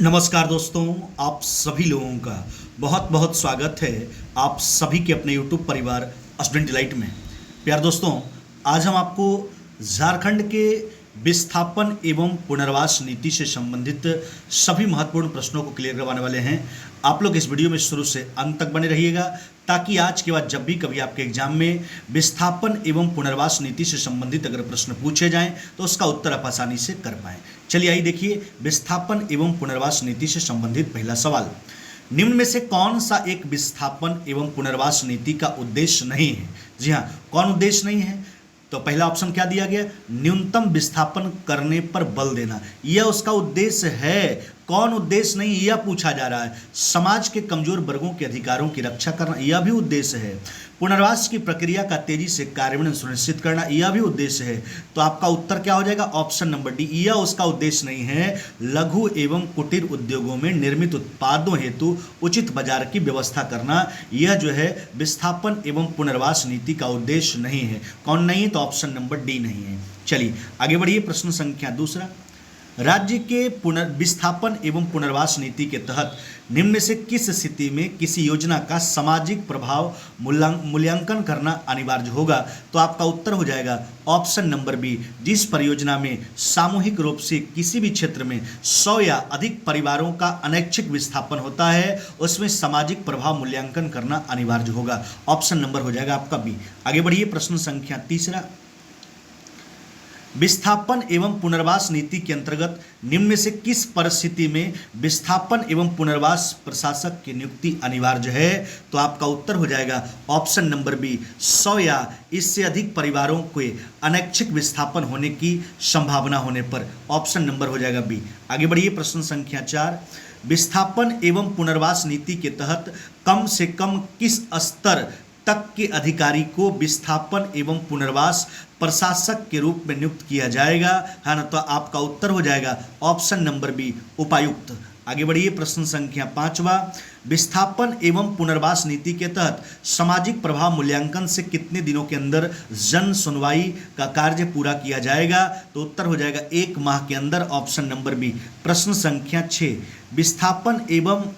नमस्कार दोस्तों, आप सभी लोगों का बहुत बहुत स्वागत है आप सभी के अपने YouTube परिवार स्टूडेंट डिलाइट में। प्यार दोस्तों, आज हम आपको झारखंड के विस्थापन एवं पुनर्वास नीति से संबंधित सभी महत्वपूर्ण प्रश्नों को क्लियर करवाने वाले हैं। आप लोग इस वीडियो में शुरू से अंत तक बने रहिएगा ताकि आज के बाद जब भी कभी आपके एग्जाम में विस्थापन एवं पुनर्वास नीति से संबंधित अगर प्रश्न पूछे जाएं तो उसका उत्तर आप आसानी से कर पाएं। चलिए आइए देखिए, विस्थापन एवं पुनर्वास नीति से संबंधित पहला सवाल, निम्न में से कौन सा एक विस्थापन एवं पुनर्वास नीति का उद्देश्य नहीं है? जी हाँ, कौन उद्देश्य नहीं है? तो पहला ऑप्शन क्या दिया गया? न्यूनतम विस्थापन करने पर बल देना, यह उसका उद्देश्य है। कौन उद्देश्य नहीं, यह पूछा जा रहा है। समाज के कमजोर वर्गों के अधिकारों की रक्षा करना, यह भी उद्देश्य है। पुनर्वास की प्रक्रिया का तेजी से कार्यान्वयन सुनिश्चित करना, यह भी उद्देश्य है। तो आपका उत्तर क्या हो जाएगा? ऑप्शन नंबर डी, यह उसका उद्देश्य नहीं है। लघु एवं कुटीर उद्योगों में निर्मित उत्पादों हेतु उचित बाजार की व्यवस्था करना, यह जो है विस्थापन एवं पुनर्वास नीति का उद्देश्य नहीं है। कौन नहीं है? तो ऑप्शन नंबर डी नहीं है। चलिए आगे बढ़िए, प्रश्न संख्या दूसरा, राज्य के विस्थापन एवं पुनर्वास नीति के तहत निम्न में से किस स्थिति में किसी योजना का सामाजिक प्रभाव मूल्यांकन करना अनिवार्य होगा? तो आपका उत्तर हो जाएगा ऑप्शन नंबर बी, जिस परियोजना में सामूहिक रूप से किसी भी क्षेत्र में 100 या अधिक परिवारों का अनैच्छिक विस्थापन होता है उसमें सामाजिक प्रभाव मूल्यांकन करना अनिवार्य होगा। ऑप्शन नंबर हो जाएगा आपका बी। आगे बढ़िए, प्रश्न संख्या तीसरा, विस्थापन एवं पुनर्वास नीति के अंतर्गत निम्न में से किस परिस्थिति में विस्थापन एवं पुनर्वास प्रशासक की नियुक्ति अनिवार्य है? तो आपका उत्तर हो जाएगा ऑप्शन नंबर बी, 100 या इससे अधिक परिवारों के अनैच्छिक विस्थापन होने की संभावना होने पर। ऑप्शन नंबर हो जाएगा बी। आगे बढ़िए, प्रश्न संख्या 4, विस्थापन एवं पुनर्वास नीति के तहत कम से कम किस स्तर तक के अधिकारी को विस्थापन एवं पुनर्वास प्रशासक के रूप में नियुक्त किया जाएगा? है ना, तो आपका उत्तर हो जाएगा ऑप्शन नंबर बी, उपायुक्त। आगे बढ़िए, प्रश्न संख्या 5वां, विस्थापन एवं पुनर्वास नीति के तहत सामाजिक प्रभाव मूल्यांकन से कितने दिनों के अंदर जन सुनवाई का कार्य पूरा किया जाएगा? तो उत्तर हो जाएगा 1 माह के अंदर। Option number B. प्रश्न संख्या 6, विस्थापन एवं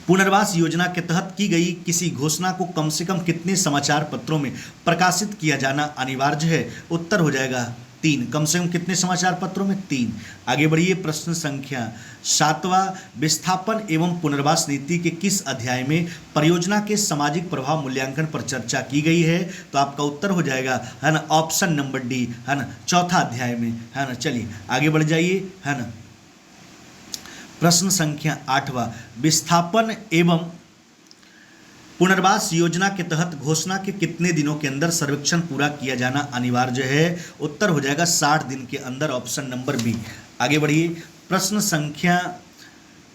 पुनर्वास योजना के तहत की गई किसी घोषणा को कम से कम कितने समाचार पत्रों में प्रकाशित किया जाना अनिवार्य है? उत्तर हो जाएगा 3। कम से कम कितने समाचार पत्रों में? 3। आगे बढ़िए, प्रश्न संख्या 7वां, विस्थापन एवं पुनर्वास नीति के किस अध्याय में परियोजना के सामाजिक प्रभाव मूल्यांकन पर चर्चा की गई है? तो आपका उत्तर हो जाएगा, है ना, ऑप्शन नंबर डी, है ना, 4था अध्याय में, है ना। चलिए आगे बढ़ जाइए, है ना। प्रश्न संख्या 8वां, विस्थापन एवं पुनर्वास योजना के तहत घोषणा के कितने दिनों के अंदर सर्वेक्षण पूरा किया जाना अनिवार्य है? उत्तर हो जाएगा 60 दिन के अंदर। Option number B. आगे बढ़िए, प्रश्न संख्या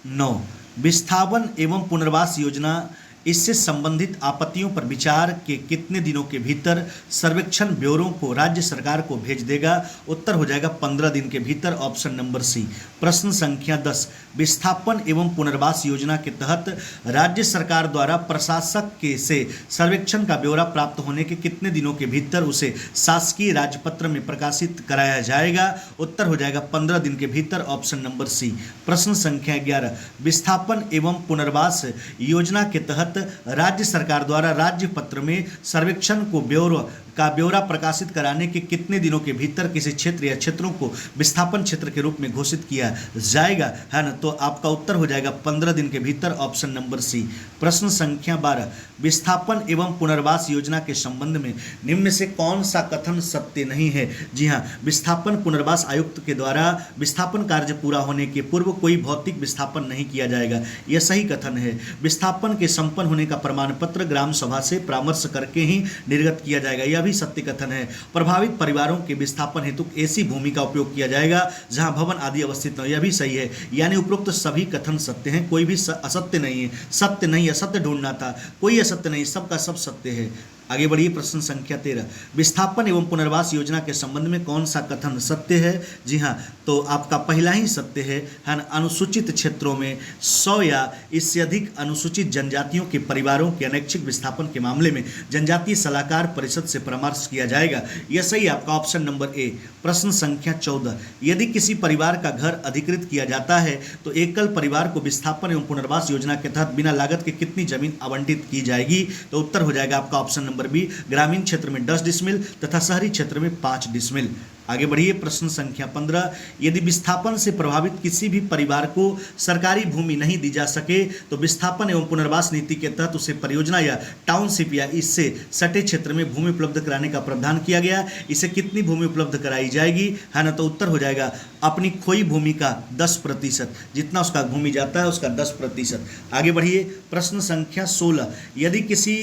9, विस्थापन एवं पुनर्वास योजना इससे संबंधित आपत्तियों पर विचार के कितने दिनों के भीतर सर्वेक्षण ब्यूरो को राज्य सरकार को भेज देगा? उत्तर हो जाएगा 15 दिन के भीतर। Option number C. प्रश्न संख्या 10, विस्थापन एवं पुनर्वास योजना के तहत राज्य सरकार द्वारा प्रशासक के से सर्वेक्षण का ब्यौरा प्राप्त होने के कितने दिनों के भीतर उसे शासकीय राजपत्र में प्रकाशित कराया जाएगा? उत्तर हो जाएगा 15 दिन के भीतर। Option number C. प्रश्न संख्या 11, विस्थापन एवं पुनर्वास योजना के तहत राज्य सरकार द्वारा राज्य पत्र में सर्वेक्षण को ब्यौरा प्रकाशित कराने के कितने दिनों के भीतर किसी क्षेत्र या क्षेत्रों को विस्थापन क्षेत्र के रूप में घोषित किया जाएगा? है ना, तो आपका उत्तर हो जाएगा 15 दिन के भीतर। Option number C. प्रश्न संख्या 12, विस्थापन एवं पुनर्वास योजना के संबंध में निम्न में से कौन सा कथन सत्य नहीं है? जी हाँ, विस्थापन पुनर्वास आयुक्त के द्वारा विस्थापन कार्य पूरा होने के पूर्व कोई भौतिक विस्थापन नहीं किया जाएगा, यह सही कथन है। विस्थापन के संपन्न होने का प्रमाण पत्र ग्राम सभा से परामर्श करके ही निर्गत किया जाएगा, यह भी सत्य कथन है। प्रभावित परिवारों के विस्थापन हेतु ऐसी भूमि का उपयोग किया जाएगा जहां भवन आदि अवस्थित हो, यह भी सही है। यानी उपरोक्त सभी कथन सत्य हैं, कोई भी असत्य नहीं है। सत्य नहीं, असत्य ढूंढना था, कोई असत्य नहीं, सबका सब सत्य है। आगे बढ़िए प्रश्न संख्या 13, विस्थापन एवं पुनर्वास योजना के संबंध में कौन सा कथन सत्य है? जी हाँ, तो आपका पहला ही सत्य है ना। अनुसूचित क्षेत्रों में 100 या इससे अधिक अनुसूचित जनजातियों के परिवारों के अनैच्छिक विस्थापन के मामले में जनजातीय सलाहकार परिषद से परामर्श किया जाएगा। यह सही आपका ऑप्शन नंबर ए। प्रश्न संख्या 14, यदि किसी परिवार का घर अधिकृत किया जाता है तो एकल परिवार को विस्थापन एवं पुनर्वास योजना के तहत बिना लागत के कितनी जमीन आवंटित की जाएगी? तो उत्तर हो जाएगा आपका ऑप्शन नंबर बी, ग्रामीण क्षेत्र में 10 डिसमिल तथा शहरी क्षेत्र में 5 डिसमिल। आगे बढ़िए प्रश्न संख्या 15, यदि विस्थापन से प्रभावित किसी भी परिवार को सरकारी भूमि नहीं दी जा सके तो विस्थापन एवं पुनर्वास नीति के तहत उसे परियोजना या टाउनशिप या इससे सटे क्षेत्र में भूमि उपलब्ध कराने का प्रावधान किया गया। इसे कितनी भूमि उपलब्ध कराई जाएगी? है ना, तो उत्तर हो जाएगा अपनी खोई भूमि का 10%, जितना उसका भूमि जाता है उसका 10%। आगे बढ़िए प्रश्न संख्या 16, यदि किसी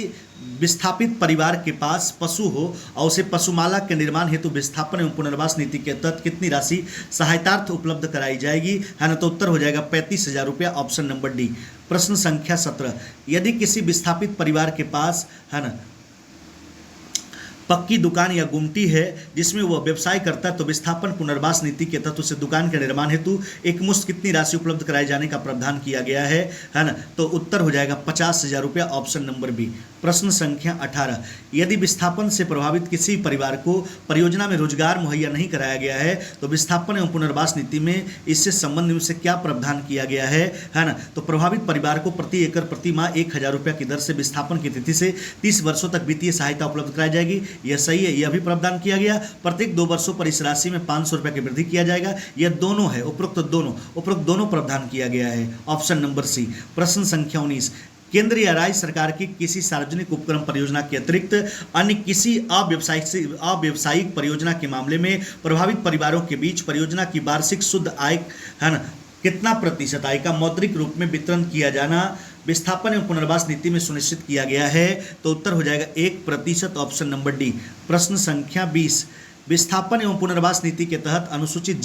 विस्थापित परिवार के पास पशु हो और उसे पशुमाला के निर्माण हेतु विस्थापन एवं पुनर्वास नीति के तहत कितनी राशि सहायतार्थ उपलब्ध कराई जाएगी? है ना, तो उत्तर हो जाएगा 35,000 रुपया, ऑप्शन नंबर डी। प्रश्न संख्या 17, यदि किसी विस्थापित परिवार के पास है ना पक्की दुकान या गुमटी है जिसमें वह व्यवसाय करता है तो विस्थापन पुनर्वास नीति के तहत उसे दुकान के निर्माण हेतु एक मुश्त कितनी राशि उपलब्ध कराए जाने का प्रावधान किया गया है ना, तो उत्तर हो जाएगा 50,000 रुपया, ऑप्शन नंबर बी। प्रश्न संख्या 18, यदि विस्थापन से प्रभावित किसी परिवार को परियोजना में रोजगार मुहैया नहीं कराया गया है तो विस्थापन एवं पुनर्वास नीति में इससे संबंध में से क्या प्रावधान किया गया है ना, तो प्रभावित परिवार को प्रति एकड़ प्रति माह 1,000 रुपया की दर से विस्थापन की तिथि से 30 वर्षों तक वित्तीय सहायता उपलब्ध कराई जाएगी। यह सही है, यह भी प्रावधान किया गया। प्रत्येक 2 वर्षों पर इस राशि में 500 रुपये की वृद्धि किया जाएगा। यह दोनों है, उपरोक्त दोनों प्रावधान किया गया है, ऑप्शन नंबर सी। प्रश्न संख्या 19, केंद्र या राज्य सरकार की किसी सार्वजनिक उपक्रम परियोजना के अतिरिक्त अन्य किसी अव्यवसायिक परियोजना के मामले में प्रभावित परिवारों के बीच परियोजना की वार्षिक शुद्ध आय है ना कितना प्रतिशत आय का मौद्रिक रूप में वितरण किया जाना विस्थापन एवं पुनर्वास नीति में सुनिश्चित किया गया है? तो उत्तर हो जाएगा 1%, ऑप्शन नंबर डी। प्रश्न संख्या 20, विस्थापन एवं पुनर्वास नीति के तहत अनुसूचित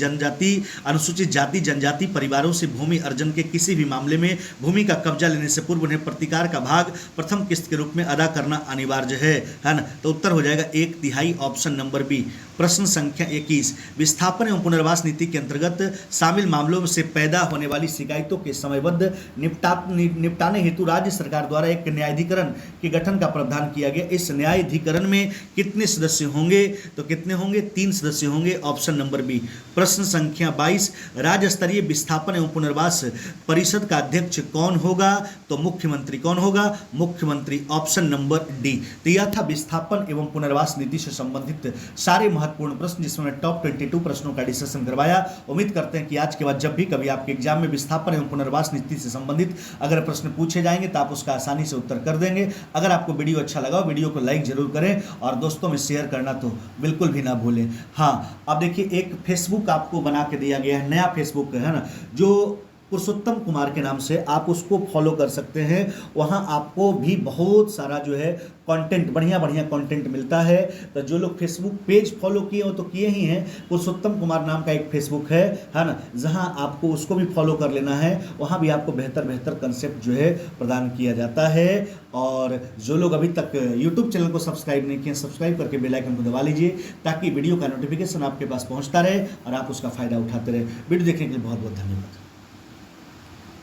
जाति जनजाति परिवारों से भूमि अर्जन के किसी भी मामले में भूमि का कब्जा लेने से पूर्व उन्हें प्रतिकार का भाग प्रथम किस्त के रूप में अदा करना अनिवार्य है ना, तो उत्तर हो जाएगा 1/3, ऑप्शन नंबर बी। प्रश्न संख्या 21, विस्थापन एवं पुनर्वास नीति के अंतर्गत शामिल मामलों से पैदा होने वाली शिकायतों के समयबद्ध निपटाने हेतु राज्य सरकार द्वारा एक न्यायाधिकरण के गठन का प्रावधान किया गया। इस न्यायाधिकरण में कितने सदस्य होंगे? तो कितने होंगे? 3 सदस्य होंगे, ऑप्शन नंबर बी। प्रश्न संख्या 22, राज्य स्तरीय विस्थापन एवं पुनर्वास परिषद का अध्यक्ष कौन होगा? तो मुख्यमंत्री। कौन होगा? मुख्यमंत्री, ऑप्शन नंबर डी। तो यह था विस्थापन एवं पुनर्वास नीति से संबंधित सारे महत्वपूर्ण प्रश्न जिसमें मैंने टॉप 22 प्रश्नों का डिस्कशन करवाया। उम्मीद करते हैं कि आज के बाद जब भी कभी आपके एग्जाम में विस्थापन एवं पुनर्वास नीति से संबंधित अगर प्रश्न पूछे जाएंगे तो आप उसका आसानी से उत्तर कर देंगे। अगर आपको वीडियो अच्छा लगा वीडियो को लाइक जरूर करें और दोस्तों में शेयर करना तो बिल्कुल भी ना भूलें। हाँ, अब देखिए एक फेसबुक आपको बना के दिया गया है, नया फेसबुक है ना, जो पुरुषोत्तम कुमार के नाम से आप उसको फॉलो कर सकते हैं। वहाँ आपको भी बहुत सारा जो है कंटेंट, बढ़िया कंटेंट मिलता है। तो जो लोग फेसबुक पेज फॉलो किए हो तो किए ही हैं। पुरुषोत्तम कुमार नाम का एक फेसबुक है ना, जहाँ आपको उसको भी फॉलो कर लेना है। वहाँ भी आपको बेहतर कंसेप्ट जो है प्रदान किया जाता है। और जो लोग अभी तक यूट्यूब चैनल को सब्सक्राइब नहीं किए, सब्सक्राइब करके बेल आइकन को दबा लीजिए ताकि वीडियो का नोटिफिकेशन आपके पास पहुँचता रहे और आप उसका फायदा उठाते रहे। वीडियो देखने के लिए बहुत बहुत धन्यवाद।